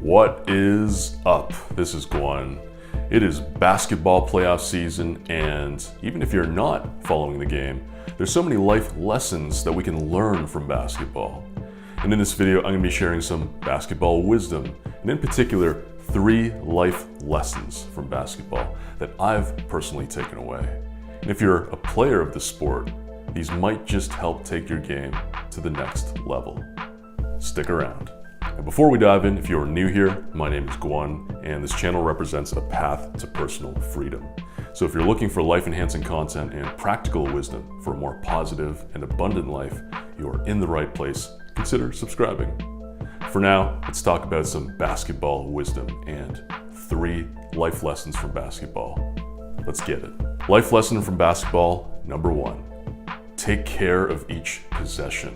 What is up? This is Gwun. It is basketball playoff season, and even if you're not following the game, there's so many life lessons that we can learn from basketball. And in this video, I'm going to be sharing some basketball wisdom, and in particular, 3 life lessons from basketball that I've personally taken away. And if you're a player of the sport, these might just help take your game to the next level. Stick around. And before we dive in, if you're new here, my name is Gwun, and this channel represents a path to personal freedom. So if you're looking for life-enhancing content and practical wisdom for a more positive and abundant life, you are in the right place. Consider subscribing. For now, let's talk about some basketball wisdom and 3 life lessons from basketball. Let's get it. Life lesson from basketball, number 1. Take care of each possession.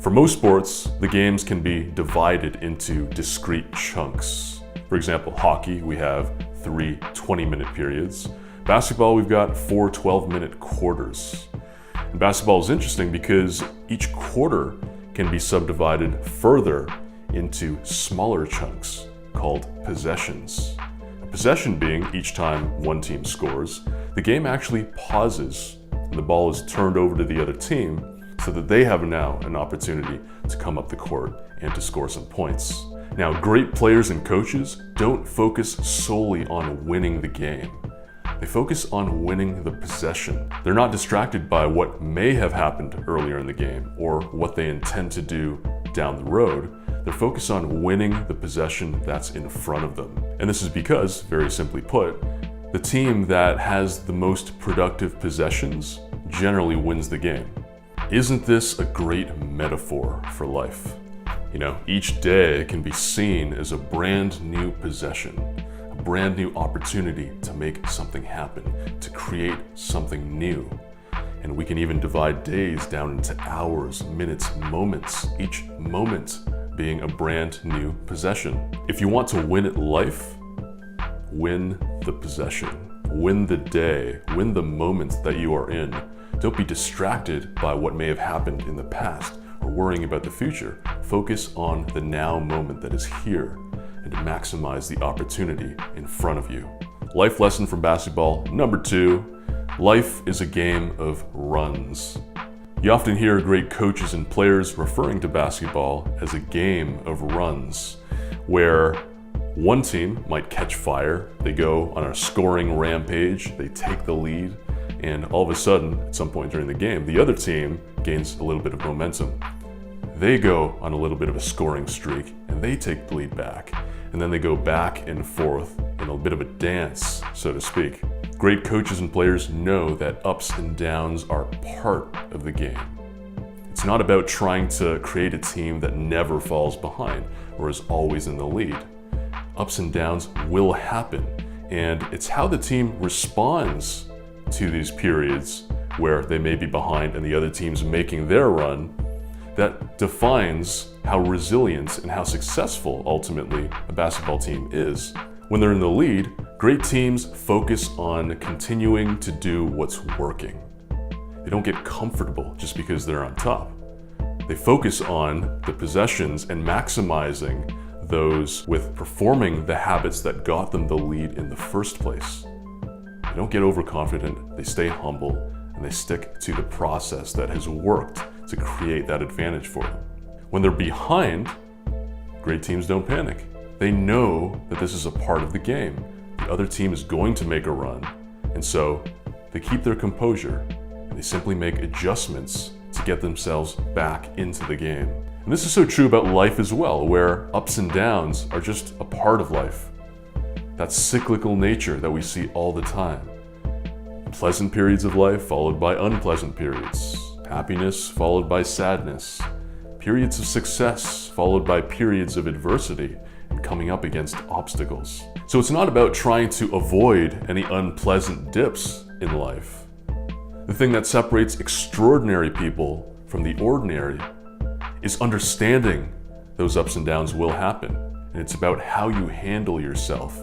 For most sports, the games can be divided into discrete chunks. For example, hockey, we have 3 20-minute periods. Basketball, we've got 4 12-minute quarters. And basketball is interesting because each quarter can be subdivided further into smaller chunks called possessions. A possession being each time one team scores, the game actually pauses and the ball is turned over to the other team so that they have now an opportunity to come up the court and to score some points. Now, great players and coaches don't focus solely on winning the game. They focus on winning the possession. They're not distracted by what may have happened earlier in the game or what they intend to do down the road. They're focused on winning the possession that's in front of them. And this is because, very simply put, the team that has the most productive possessions generally wins the game. Isn't this a great metaphor for life? You know, each day can be seen as a brand new possession, a brand new opportunity to make something happen, to create something new. And we can even divide days down into hours, minutes, moments, each moment being a brand new possession. If you want to win at life, win the possession, win the day, win the moment that you are in. Don't be distracted by what may have happened in the past or worrying about the future. Focus on the now moment that is here and maximize the opportunity in front of you. Life lesson from basketball, number 2, life is a game of runs. You often hear great coaches and players referring to basketball as a game of runs, where one team might catch fire, they go on a scoring rampage, they take the lead, and all of a sudden, at some point during the game, the other team gains a little bit of momentum. They go on a little bit of a scoring streak, and they take the lead back. And then they go back and forth in a bit of a dance, so to speak. Great coaches and players know that ups and downs are part of the game. It's not about trying to create a team that never falls behind or is always in the lead. Ups and downs will happen, and it's how the team responds to these periods where they may be behind and the other team's making their run that defines how resilient and how successful ultimately a basketball team is. When they're in the lead, great teams focus on continuing to do what's working. They don't get comfortable just because they're on top. They focus on the possessions and maximizing those with performing the habits that got them the lead in the first place. They don't get overconfident, they stay humble, and they stick to the process that has worked to create that advantage for them. When they're behind, great teams don't panic. They know that this is a part of the game. The other team is going to make a run, and so they keep their composure, and they simply make adjustments to get themselves back into the game. And this is so true about life as well, where ups and downs are just a part of life. That cyclical nature that we see all the time. Pleasant periods of life followed by unpleasant periods. Happiness followed by sadness. Periods of success followed by periods of adversity and coming up against obstacles. So it's not about trying to avoid any unpleasant dips in life. The thing that separates extraordinary people from the ordinary is understanding those ups and downs will happen. And it's about how you handle yourself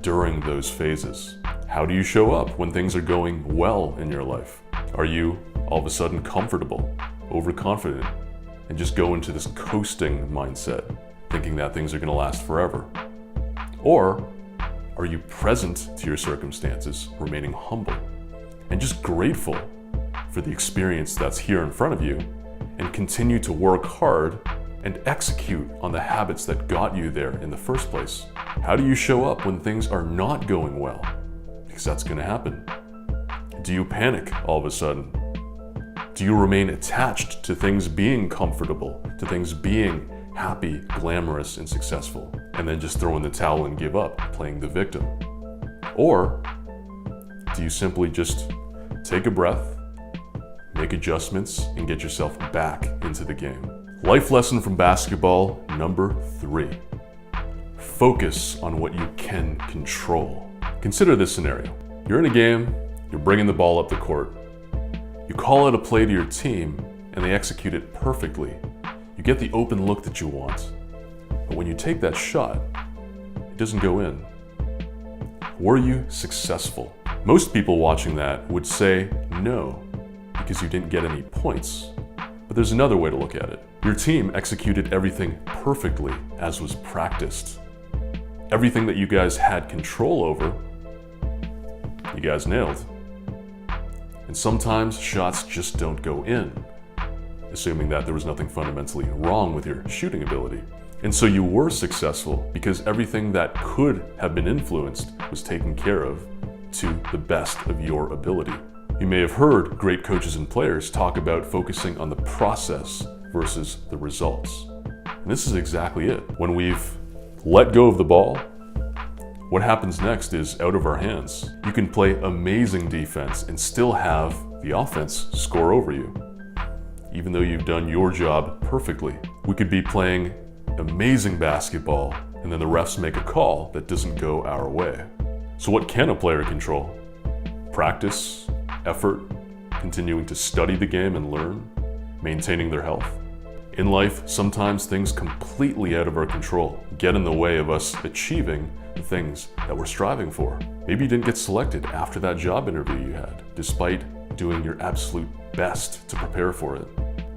during those phases. How do you show up when things are going well in your life? Are you all of a sudden comfortable, overconfident, and just go into this coasting mindset, thinking that things are going to last forever? Or are you present to your circumstances, remaining humble and just grateful for the experience that's here in front of you, and continue to work hard and execute on the habits that got you there in the first place? How do you show up when things are not going well? Because that's going to happen. Do you panic all of a sudden? Do you remain attached to things being comfortable, to things being happy, glamorous, and successful, and then just throw in the towel and give up, playing the victim? Or do you simply just take a breath, make adjustments, and get yourself back into the game? Life lesson from basketball number 3. Focus on what you can control. Consider this scenario. You're in a game, you're bringing the ball up the court. You call out a play to your team, and they execute it perfectly. You get the open look that you want. But when you take that shot, it doesn't go in. Were you successful? Most people watching that would say no, because you didn't get any points. But there's another way to look at it. Your team executed everything perfectly as was practiced. Everything that you guys had control over, you guys nailed. And sometimes shots just don't go in, assuming that there was nothing fundamentally wrong with your shooting ability. And so you were successful because everything that could have been influenced was taken care of to the best of your ability. You may have heard great coaches and players talk about focusing on the process versus the results. And this is exactly it. When we've let go of the ball, what happens next is out of our hands. You can play amazing defense and still have the offense score over you, even though you've done your job perfectly. We could be playing amazing basketball, and then the refs make a call that doesn't go our way. So what can a player control? Practice, effort, continuing to study the game and learn, maintaining their health. In life, sometimes things completely out of our control get in the way of us achieving the things that we're striving for. Maybe you didn't get selected after that job interview you had, despite doing your absolute best to prepare for it.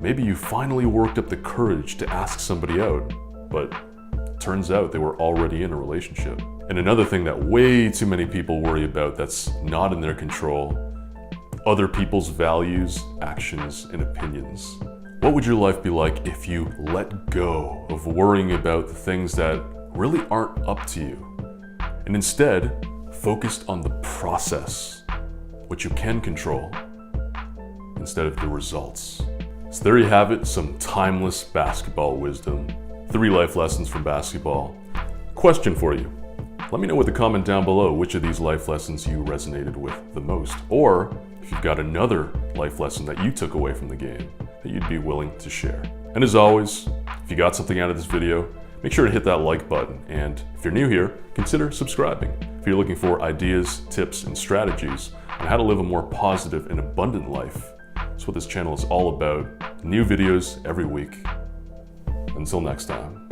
Maybe you finally worked up the courage to ask somebody out, but turns out they were already in a relationship. And another thing that way too many people worry about that's not in their control: other people's values, actions, and opinions. What would your life be like if you let go of worrying about the things that really aren't up to you, and instead focused on the process, what you can control, instead of the results? So there you have it, some timeless basketball wisdom. 3 life lessons from basketball. Question for you. Let me know with a comment down below which of these life lessons you resonated with the most, or if you've got another life lesson that you took away from the game that you'd be willing to share. And as always, if you got something out of this video, make sure to hit that like button. And if you're new here, consider subscribing if you're looking for ideas, tips, and strategies on how to live a more positive and abundant life. That's what this channel is all about. New videos every week. Until next time.